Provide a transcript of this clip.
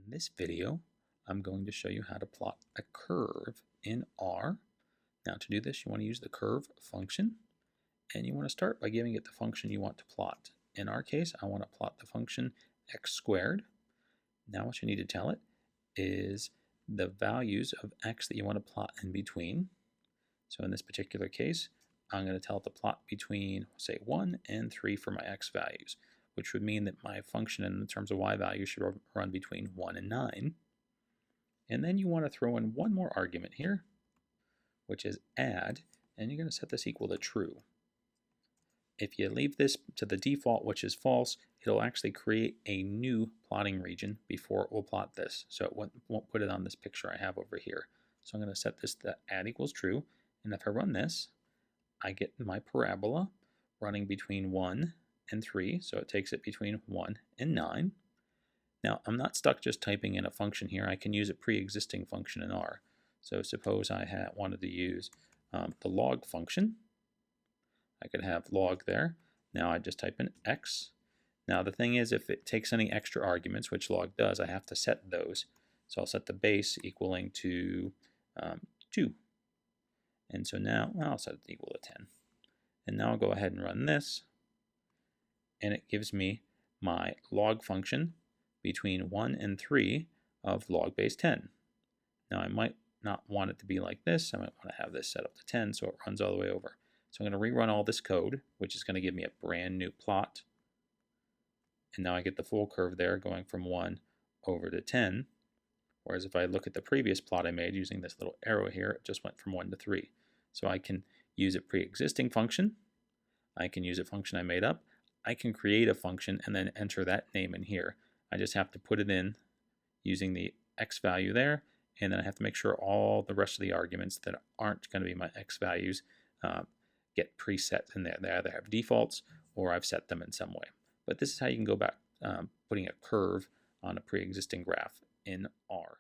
In this video, I'm going to show you how to plot a curve in R. Now to do this, you want to use the curve function, and you want to start by giving it the function you want to plot. In our case, I want to plot the function x squared. Now what you need to tell it is the values of x that you want to plot in between. So in this particular case, I'm going to tell it to plot between, say, 1 and 3 for my x values, which would mean that my function in terms of y value should run between 1 and 9. And then you want to throw in one more argument here, which is add, and you're going to set this equal to true. If you leave this to the default, which is false, it'll actually create a new plotting region before it will plot this. So it won't put it on this picture I have over here. So I'm going to set this to add equals true. And if I run this, I get my parabola running between 1 and 3. So it takes it between 1 and 9. Now, I'm not stuck just typing in a function here. I can use a pre-existing function in R. So suppose I wanted to use the log function. I could have log there. Now I just type in x. Now the thing is, if it takes any extra arguments, which log does, I have to set those. So I'll set the base equaling to 2. And so now I'll set it equal to 10. And now I'll go ahead and run this. And it gives me my log function between 1 and 3 of log base 10. Now I might not want it to be like this. I might want to have this set up to 10 so it runs all the way over. So I'm going to rerun all this code, which is going to give me a brand new plot. And now I get the full curve there going from 1 over to 10. Whereas if I look at the previous plot I made using this little arrow here, it just went from 1 to 3. So I can use a pre-existing function. I can use a function I made up. I can create a function and then enter that name in here. I just have to put it in using the x value there, and then I have to make sure all the rest of the arguments that aren't going to be my x values get preset in there. They either have defaults or I've set them in some way. But this is how you can go about putting a curve on a pre-existing graph in R.